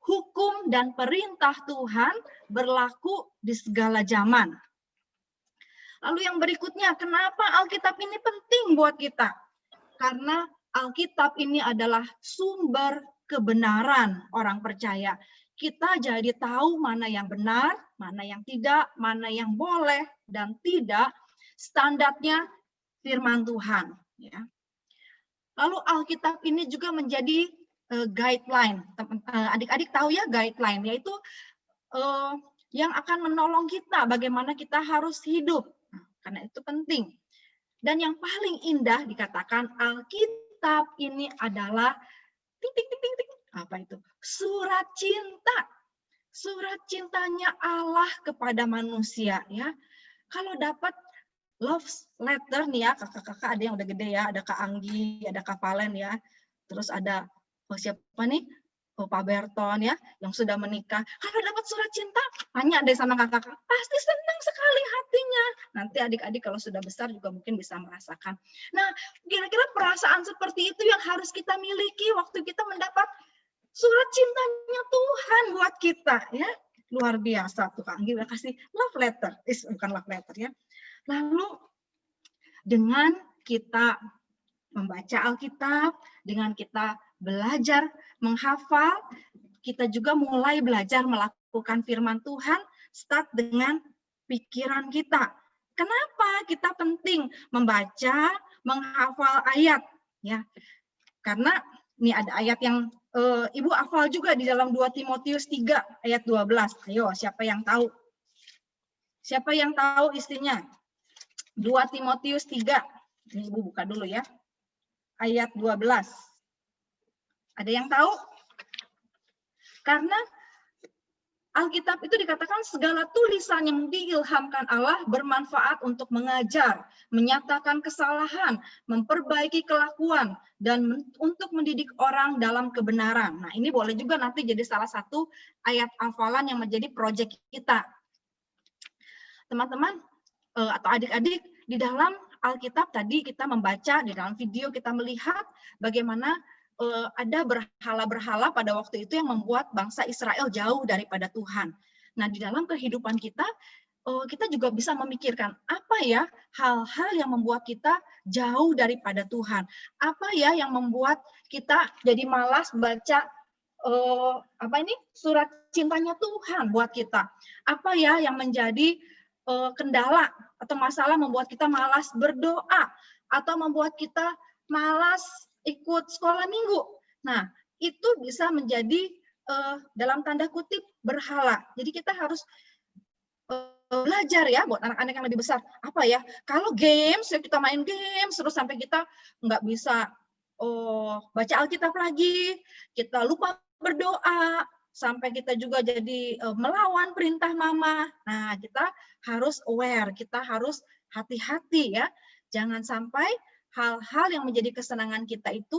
Hukum dan perintah Tuhan berlaku di segala zaman. Lalu yang berikutnya, kenapa Alkitab ini penting buat kita? Karena Alkitab ini adalah sumber kebenaran orang percaya. Kita jadi tahu mana yang benar, mana yang tidak, mana yang boleh dan tidak. Standarnya firman Tuhan. Ya. Lalu Alkitab ini juga menjadi guideline. Adik-adik tahu ya guideline, yaitu yang akan menolong kita bagaimana kita harus hidup. Nah, karena itu penting. Dan yang paling indah dikatakan Alkitab ini adalah apa itu? Surat cinta. Surat cintanya Allah kepada manusia ya. Kalau dapat love letter nih ya, kakak-kakak ada yang udah gede ya, ada Kak Anggi, ada Kak Valen ya. Terus ada siapa nih? Pak Berton ya, yang sudah menikah. Kalau dapat surat cinta, tanya deh sama kakak-kakak, pasti senang sekali hatinya. Nanti adik-adik kalau sudah besar juga mungkin bisa merasakan. Nah, kira-kira perasaan seperti itu yang harus kita miliki waktu kita mendapat surat cintanya Tuhan buat kita ya. Luar biasa tuh Kak Anggi udah kasih love letter. Bukan love letter ya. Lalu dengan kita membaca Alkitab, dengan kita belajar menghafal, kita juga mulai belajar melakukan firman Tuhan, start dengan pikiran kita. Kenapa kita penting membaca, menghafal ayat? Ya, Karena ini ada ayat yang Ibu hafal juga di dalam 2 Timotius 3 ayat 12. Ayo, siapa yang tahu? Siapa yang tahu isinya? 2 Timotius 3. Ini Ibu buka dulu ya. Ayat 12. Ada yang tahu? Karena Alkitab itu dikatakan segala tulisan yang diilhamkan Allah bermanfaat untuk mengajar, menyatakan kesalahan, memperbaiki kelakuan, dan untuk mendidik orang dalam kebenaran. Nah, ini boleh juga nanti jadi salah satu ayat hafalan yang menjadi proyek kita. Teman-teman atau adik-adik, di dalam Alkitab tadi kita membaca, di dalam video kita melihat bagaimana ada berhala-berhala pada waktu itu yang membuat bangsa Israel jauh daripada Tuhan. Nah, di dalam kehidupan kita, kita juga bisa memikirkan apa ya hal-hal yang membuat kita jauh daripada Tuhan. Apa ya yang membuat kita jadi malas baca surat cintanya Tuhan buat kita. Apa ya yang menjadi kendala atau masalah membuat kita malas berdoa atau membuat kita malas ikut sekolah minggu. Nah, itu bisa menjadi dalam tanda kutip berhala. Jadi kita harus belajar ya buat anak-anak yang lebih besar. Apa ya? Kalau games, ya kita main games terus sampai kita nggak bisa baca Alkitab lagi, kita lupa berdoa, sampai kita juga jadi melawan perintah mama. Nah, kita harus aware, kita harus hati-hati ya. Jangan sampai hal-hal yang menjadi kesenangan kita itu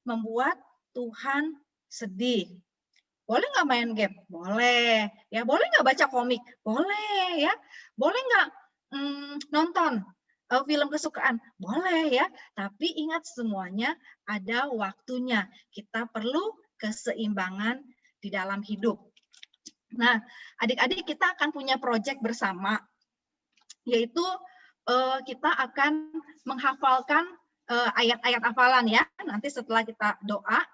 membuat Tuhan sedih. Boleh nggak main game? Boleh. Ya, boleh nggak baca komik? Boleh ya. Boleh nggak nonton film kesukaan? Boleh ya. Tapi ingat semuanya ada waktunya. Kita perlu keseimbangan di dalam hidup. Nah, adik-adik kita akan punya proyek bersama, yaitu kita akan menghafalkan ayat-ayat hafalan ya. Nanti setelah kita doa,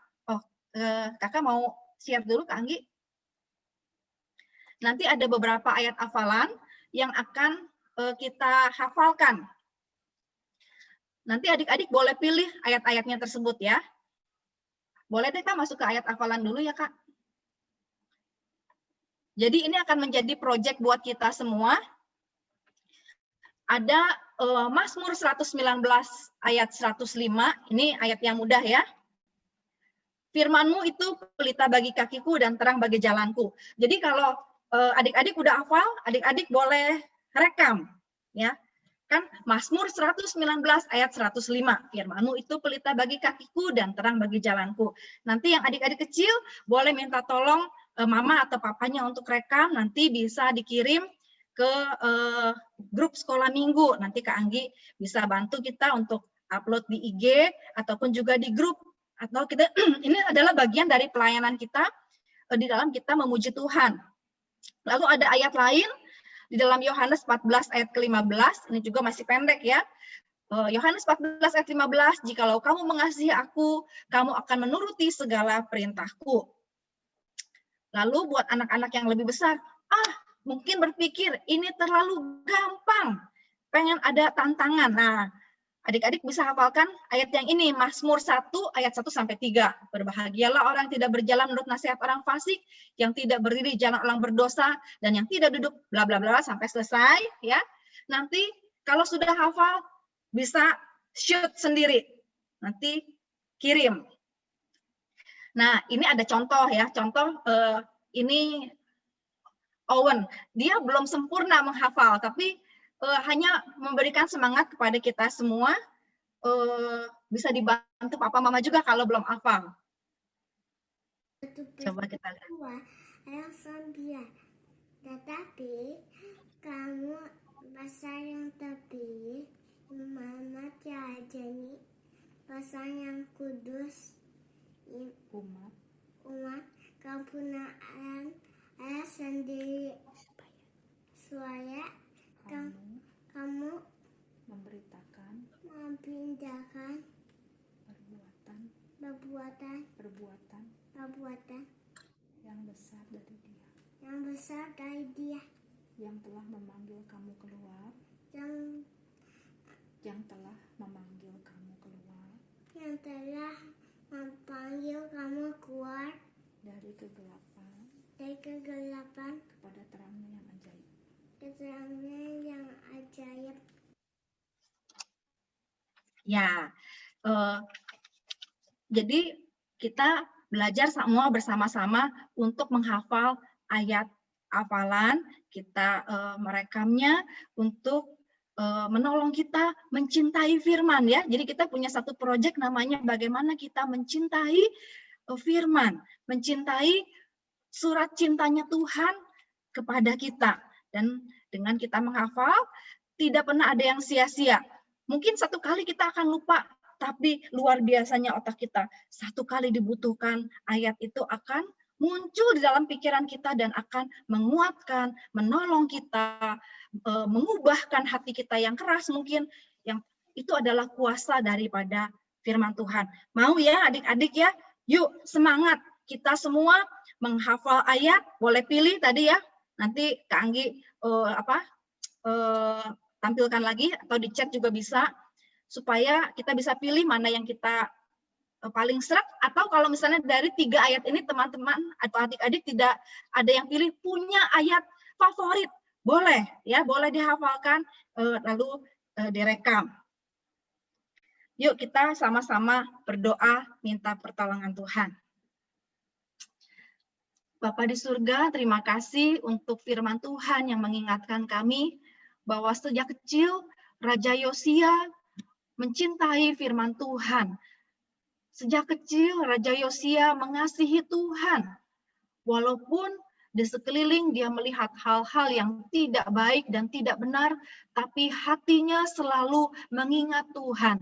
kakak mau share dulu Kak Anggi. Nanti ada beberapa ayat hafalan yang akan kita hafalkan. Nanti adik-adik boleh pilih ayat-ayatnya tersebut ya. Boleh deh Kak masuk ke ayat hafalan dulu ya Kak. Jadi ini akan menjadi proyek buat kita semua. Ada Mazmur 119 ayat 105, ini ayat yang mudah ya. Firman-Mu itu pelita bagi kakiku dan terang bagi jalanku. Jadi kalau adik-adik udah hafal, adik-adik boleh rekam ya. Kan Mazmur 119 ayat 105, Firman-Mu itu pelita bagi kakiku dan terang bagi jalanku. Nanti yang adik-adik kecil boleh minta tolong mama atau papanya untuk rekam, nanti bisa dikirim ke grup sekolah minggu. Nanti Kak Anggi bisa bantu kita untuk upload di IG ataupun juga di grup. Atau kita ini adalah bagian dari pelayanan kita di dalam kita memuji Tuhan. Lalu ada ayat lain di dalam Yohanes 14 ayat ke-15, ini juga masih pendek ya. Yohanes 14 ayat 15, jikalau kamu mengasihi aku, kamu akan menuruti segala perintahku. Lalu buat anak-anak yang lebih besar, mungkin berpikir ini terlalu gampang, pengen ada tantangan. Nah, adik-adik bisa hafalkan ayat yang ini, Mazmur 1 ayat 1-3. Berbahagialah orang yang tidak berjalan menurut nasihat orang fasik, yang tidak berdiri jalan orang berdosa, dan yang tidak duduk bla bla bla sampai selesai ya. Nanti kalau sudah hafal bisa shoot sendiri. Nanti kirim. Nah, ini ada contoh ya. Contoh ini Owen, dia belum sempurna menghafal, tapi hanya memberikan semangat kepada kita semua, bisa dibantu papa mama juga kalau belum hafal. Coba kita lihat. Ayat 9, tetapi kamu bahasa yang tepi, mama tiajani, bahasa yang kudus, umat kepunaan ayat sendiri supaya kamu memberitakan perbuatan yang besar dari dia yang telah memanggil kamu keluar Memanggil kamu keluar dari kegelapan kepada terangnya yang ajaib. keterangan yang ajaib. Ya, jadi kita belajar semua bersama-sama untuk menghafal ayat hafalan, kita merekamnya untuk menolong kita mencintai firman ya. Jadi kita punya satu proyek namanya bagaimana kita mencintai firman, mencintai surat cintanya Tuhan kepada kita. Dan dengan kita menghafal, tidak pernah ada yang sia-sia. Mungkin satu kali kita akan lupa, tapi luar biasanya otak kita. Satu kali dibutuhkan, ayat itu akan muncul di dalam pikiran kita dan akan menguatkan, menolong kita, mengubahkan hati kita yang keras mungkin. Yang itu adalah kuasa daripada firman Tuhan. Mau ya adik-adik ya? Yuk semangat. Kita semua menghafal ayat, boleh pilih tadi ya. Nanti Kak Anggi tampilkan lagi atau di chat juga bisa, supaya kita bisa pilih mana yang kita paling serak, atau kalau misalnya dari 3 ayat ini teman-teman atau adik-adik tidak ada yang pilih punya ayat favorit, boleh ya, boleh dihafalkan lalu direkam. Yuk kita sama-sama berdoa minta pertolongan Tuhan. Bapa di surga, terima kasih untuk firman Tuhan yang mengingatkan kami bahwa sejak kecil Raja Yosia mencintai firman Tuhan. Sejak kecil Raja Yosia mengasihi Tuhan. Walaupun di sekeliling dia melihat hal-hal yang tidak baik dan tidak benar, tapi hatinya selalu mengingat Tuhan.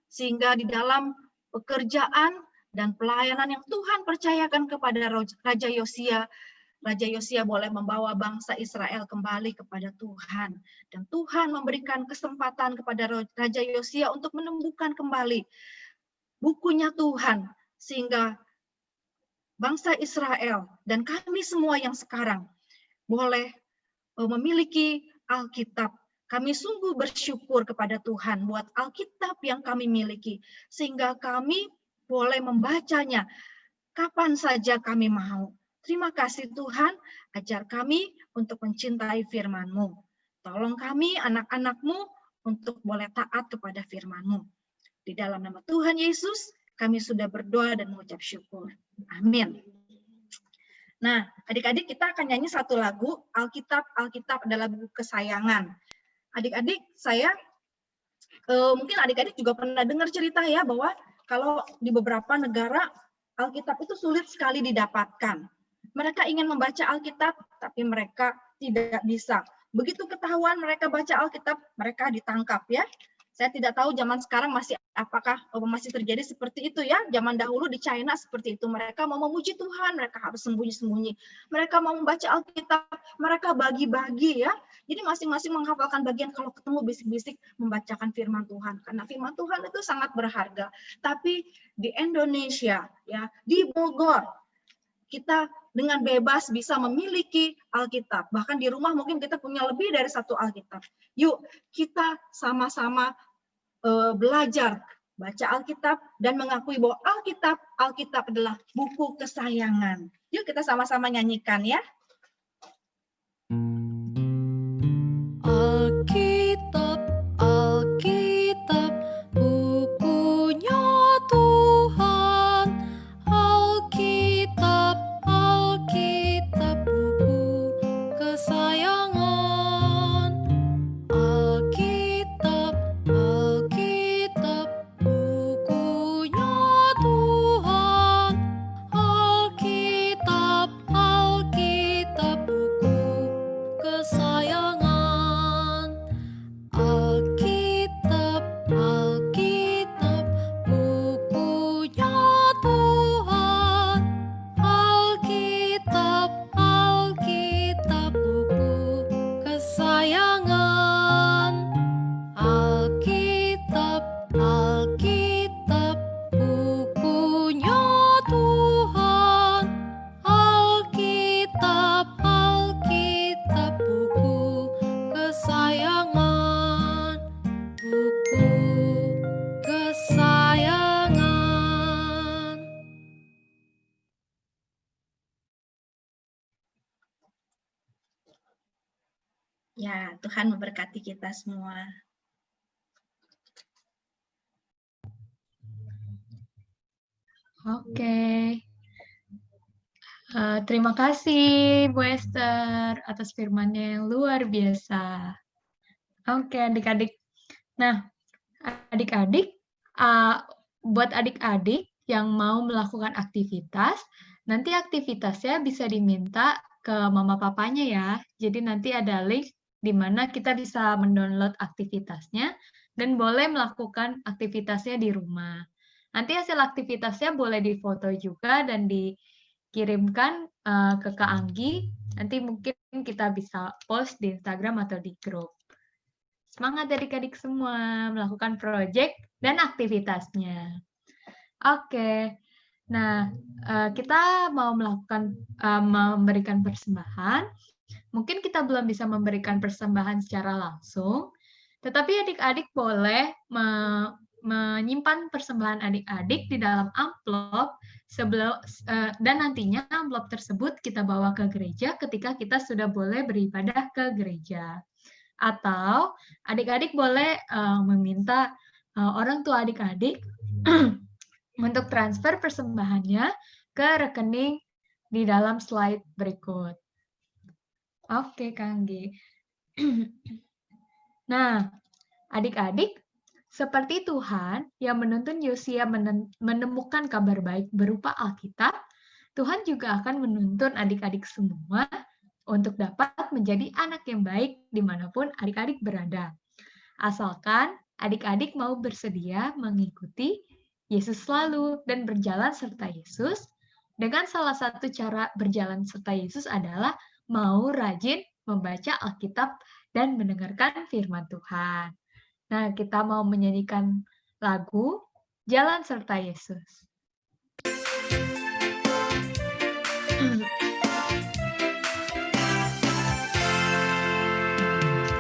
Sehingga di dalam pekerjaan dan pelayanan yang Tuhan percayakan kepada Raja Yosia boleh membawa bangsa Israel kembali kepada Tuhan. Dan Tuhan memberikan kesempatan kepada Raja Yosia untuk menemukan kembali bukunya Tuhan. Sehingga bangsa Israel dan kami semua yang sekarang boleh memiliki Alkitab. Kami sungguh bersyukur kepada Tuhan buat Alkitab yang kami miliki. Sehingga kami boleh membacanya kapan saja kami mau. Terima kasih Tuhan, ajar kami untuk mencintai firman-Mu. Tolong kami, anak-anak-Mu, untuk boleh taat kepada firman-Mu. Di dalam nama Tuhan Yesus, kami sudah berdoa dan mengucap syukur. Amin. Nah, adik-adik kita akan nyanyi satu lagu, Alkitab adalah buku kesayangan. Adik-adik, mungkin adik-adik juga pernah dengar cerita ya, bahwa kalau di beberapa negara, Alkitab itu sulit sekali didapatkan. Mereka ingin membaca Alkitab, tapi mereka tidak bisa. Begitu ketahuan mereka baca Alkitab, mereka ditangkap ya. Saya tidak tahu zaman sekarang apakah masih terjadi seperti itu ya. Zaman dahulu di China seperti itu. Mereka mau memuji Tuhan, mereka harus sembunyi-sembunyi. Mereka mau membaca Alkitab, mereka bagi-bagi ya. Jadi masing-masing menghafalkan bagian, kalau ketemu bisik-bisik membacakan firman Tuhan. Karena firman Tuhan itu sangat berharga. Tapi di Indonesia, ya, di Bogor, kita dengan bebas bisa memiliki Alkitab. Bahkan di rumah mungkin kita punya lebih dari satu Alkitab. Yuk kita sama-sama belajar baca Alkitab dan mengakui bahwa Alkitab adalah buku kesayangan. Yuk kita sama-sama nyanyikan ya. Alkitab, Alkitab, bukunya Tuhan. Alkitab, Alkitab, buku kesayangan. Alkitab, Alkitab, bukunya Tuhan. Alkitab, Alkitab. Ya, Tuhan memberkati kita semua. Oke. Terima kasih Bu Esther atas firman-Nya yang luar biasa. Oke, adik-adik. Nah, adik-adik, buat adik-adik yang mau melakukan aktivitas, nanti aktivitasnya bisa diminta ke mama papanya ya. Jadi nanti ada link di mana kita bisa mendownload aktivitasnya dan boleh melakukan aktivitasnya di rumah. Nanti hasil aktivitasnya boleh difoto juga dan dikirimkan ke Kak Anggi. Nanti mungkin kita bisa post di Instagram atau di grup. Semangat adik-adik semua melakukan proyek dan aktivitasnya. Oke, nah kita mau memberikan persembahan. Mungkin kita belum bisa memberikan persembahan secara langsung, tetapi adik-adik boleh menyimpan persembahan adik-adik di dalam amplop dan nantinya amplop tersebut kita bawa ke gereja ketika kita sudah boleh beribadah ke gereja. Atau adik-adik boleh meminta orang tua adik-adik untuk transfer persembahannya ke rekening di dalam slide berikut. Oke, Kanggi. Nah, adik-adik, seperti Tuhan yang menuntun Yosia menemukan kabar baik berupa Alkitab, Tuhan juga akan menuntun adik-adik semua untuk dapat menjadi anak yang baik dimanapun adik-adik berada. Asalkan adik-adik mau bersedia mengikuti Yesus selalu dan berjalan serta Yesus, dengan salah satu cara berjalan serta Yesus adalah mau rajin membaca Alkitab dan mendengarkan firman Tuhan. Nah, kita mau menyanyikan lagu Jalan Serta Yesus.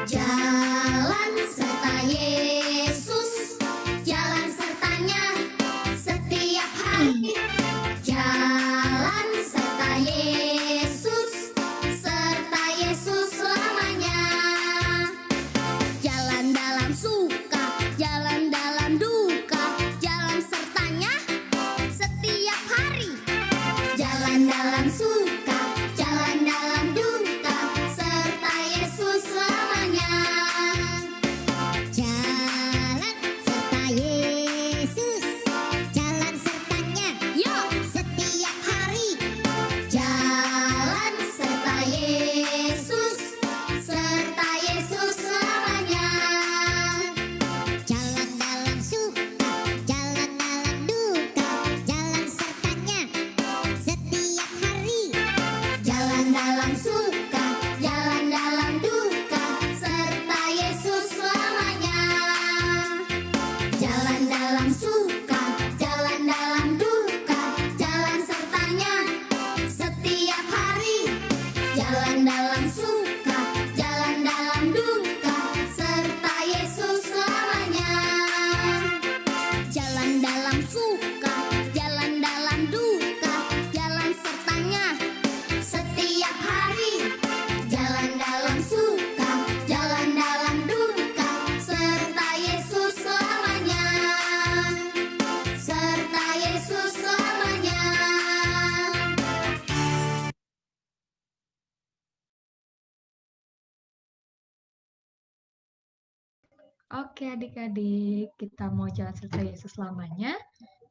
Jalan serta Yesus, jalan sertanya setiap hari. Jalan serta Yesus, serta Yesus selamanya. Jalan dalam suka, jalan dalam duka, jalan sertanya setiap hari. Jalan dalam suka, jalan dalam duka, serta Yesus selamanya. Jalan serta Yesus, jalan sertanya, yuk setiap hari. Jalan serta Yesus, serta Yesus selamanya. Jalan dalam suka, jalan dalam duka, jalan sertanya setiap hari. Jalan dalam suka, jalan dalam duka, serta Yesus selamanya. Jalan dalam suka, jalan dalam duka, jalan sertanya setiap hari. Jalan dalam suka, jalan dalam duka, serta Yesus selamanya. Jalan dalam suka, jalan dalam duka, jalan sertanya setiap hari. Jalan dalam suka, jalan dalam duka, serta Yesus selamanya. Serta Yesus selamanya. Oke adik-adik, kita mau jalan serta Yesus selamanya,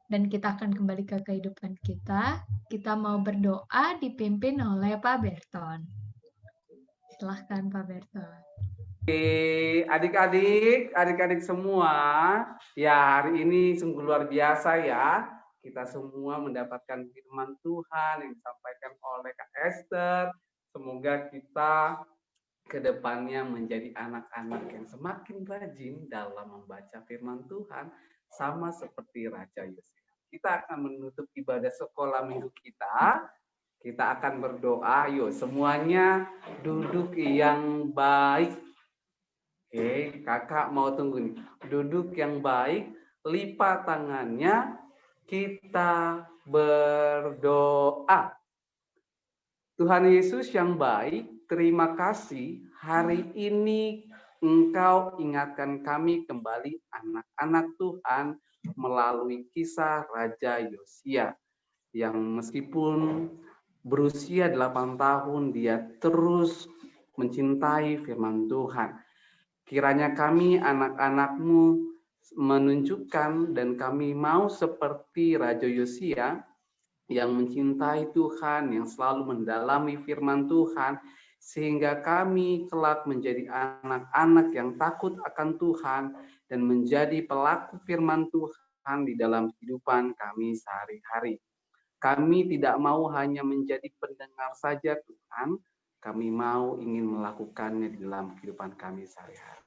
dan kita akan kembali ke kehidupan kita. Kita mau berdoa dipimpin oleh Pak Berton. Silahkan Pak Berton. Oke, adik-adik semua, ya hari ini sungguh luar biasa ya. Kita semua mendapatkan firman Tuhan yang disampaikan oleh Kak Esther. Semoga kita ke depannya menjadi anak-anak yang semakin rajin dalam membaca firman Tuhan, sama seperti Raja Yosia. Kita akan menutup ibadah sekolah minggu kita. Kita akan berdoa, yuk semuanya duduk yang baik. Oke, kakak mau tunggu nih. Duduk yang baik, lipat tangannya, kita berdoa. Tuhan Yesus yang baik, terima kasih hari ini Engkau ingatkan kami kembali anak-anak Tuhan melalui kisah Raja Yosia yang meskipun berusia 8 tahun dia terus mencintai firman Tuhan. Kiranya kami anak-anak-Mu menunjukkan dan kami mau seperti Raja Yosia yang mencintai Tuhan, yang selalu mendalami firman Tuhan, sehingga kami kelak menjadi anak-anak yang takut akan Tuhan dan menjadi pelaku firman Tuhan di dalam kehidupan kami sehari-hari. Kami tidak mau hanya menjadi pendengar saja Tuhan, kami mau ingin melakukannya di dalam kehidupan kami sehari-hari.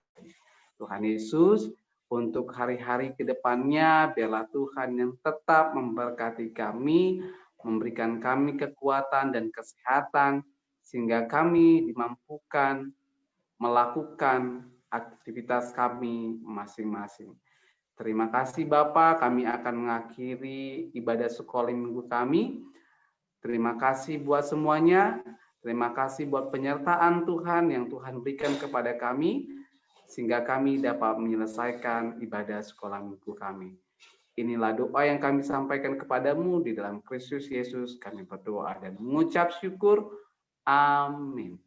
Tuhan Yesus, untuk hari-hari ke depannya, biarlah Tuhan yang tetap memberkati kami, memberikan kami kekuatan dan kesehatan, sehingga kami dimampukan melakukan aktivitas kami masing-masing. Terima kasih Bapak, kami akan mengakhiri ibadah sekolah minggu kami. Terima kasih buat semuanya, terima kasih buat penyertaan Tuhan yang Tuhan berikan kepada kami, sehingga kami dapat menyelesaikan ibadah sekolah minggu kami. Inilah doa yang kami sampaikan kepadamu di dalam Kristus Yesus. Kami berdoa dan mengucap syukur. Amin.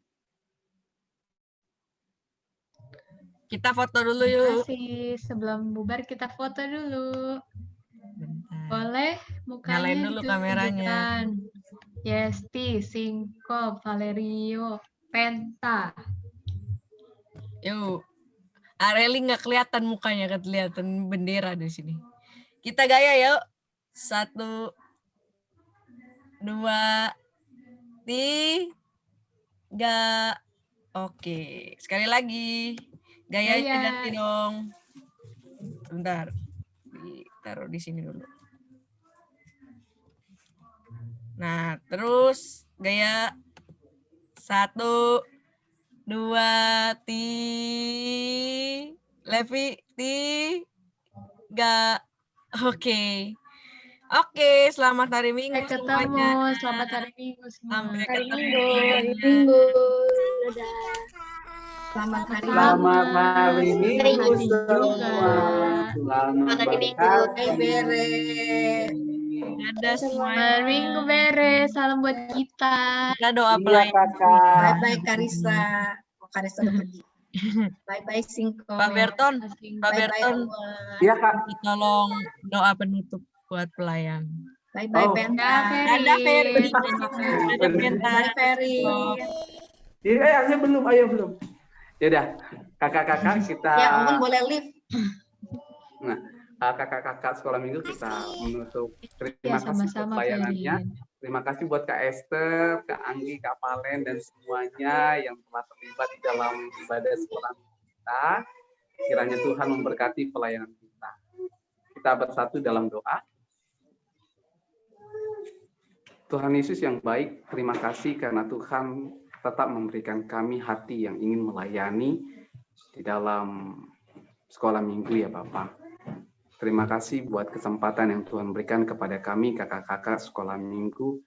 Kita foto dulu Terima yuk. kasih. Sebelum bubar kita foto dulu. Boleh mukanya Nyalain dulu kameranya. ditunjukkan. Yesti, Singko, Valerio, Penta. Yuk. Areli nggak kelihatan mukanya, kelihatan bendera di sini. Kita gaya yuk. 1, 2, 3. Oke. Sekali lagi. Gayanya Gaya. ganti dong. Bentar. Taruh di sini dulu. Nah, terus gaya 1, 2, 3. Levi, 3. Oke. Oke, selamat hari Minggu Sampai ketemu. semuanya. Selamat hari Minggu semua. Sampai Hari ketemu. Minggu. Hari Minggu. Dadah. Selamat hari Selamat hari Minggu Hari semua. Selamat hari Minggu. berkati. Bere. Dadah semuanya. Hari Minggu beres. Salam buat kita. Kita doa Iya pelayan. kakak. Bye-bye Karisa. Oh, Karisa udah pergi. Bye-bye Singko. Pak Berton, Pak Bye-bye Berton, Awan. Iya kak. tolong doa penutup buat pelayan. Bye-bye Oh. Penta. Dadah Ferry. Dadah Penta. Bye Ferry. Iya, ayo belum. Yaudah, kakak-kakak kita. Ya Awan boleh live. Nah, kakak-kakak sekolah minggu kita menutup. Terima Ya, kasih sama-sama, buat pelayanannya. Ferin. Terima kasih buat Kak Esther, Kak Anggi, Kak Palen, dan semuanya yang telah terlibat di dalam ibadah sekolah kita. Kiranya Tuhan memberkati pelayanan kita. Kita bersatu dalam doa. Tuhan Yesus yang baik, terima kasih karena Tuhan tetap memberikan kami hati yang ingin melayani di dalam sekolah minggu ya Bapak. Terima kasih buat kesempatan yang Tuhan berikan kepada kami kakak-kakak sekolah minggu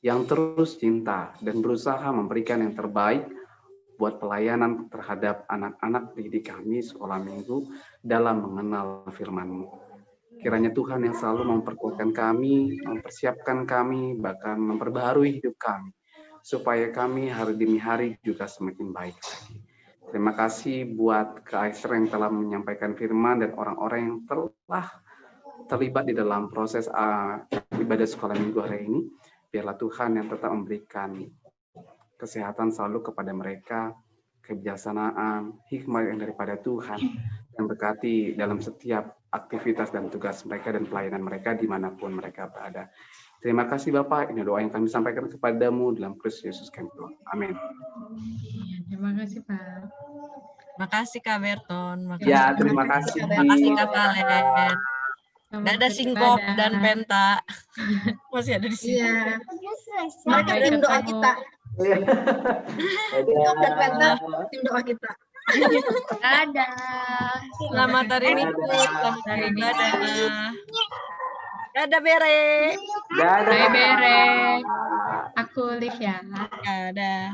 yang terus cinta dan berusaha memberikan yang terbaik buat pelayanan terhadap anak-anak didik kami sekolah minggu dalam mengenal firman-Mu. Kiranya Tuhan yang selalu memperkuatkan kami, mempersiapkan kami, bahkan memperbaharui hidup kami, supaya kami hari demi hari juga semakin baik lagi. Terima kasih buat Kak Esther yang telah menyampaikan firman dan orang-orang yang telah terlibat di dalam proses ibadah sekolah minggu hari ini. Biarlah Tuhan yang tetap memberikan kesehatan selalu kepada mereka, kebijaksanaan, hikmah yang daripada Tuhan, dan berkati dalam setiap aktivitas dan tugas mereka dan pelayanan mereka dimanapun mereka berada. Terima kasih Bapak, ini doa yang kami sampaikan kepadamu dalam Kristus Yesus kami berdoa. Amin. Terima kasih Pak. Makasih Kak Berton. Makasih. Ya, terima kasih. Makasih Kak Palen. Dadah Singkop Dadah. dan Penta. Masih ada di sini. Iya. Mereka tim doa kita. Singkop dan Penta tim doa kita. Dadah. Selamat hari Minggu. Selamat hari ibadah. Dadah Bere. Dadah. Bye Bere. Aku live ya. Dadah.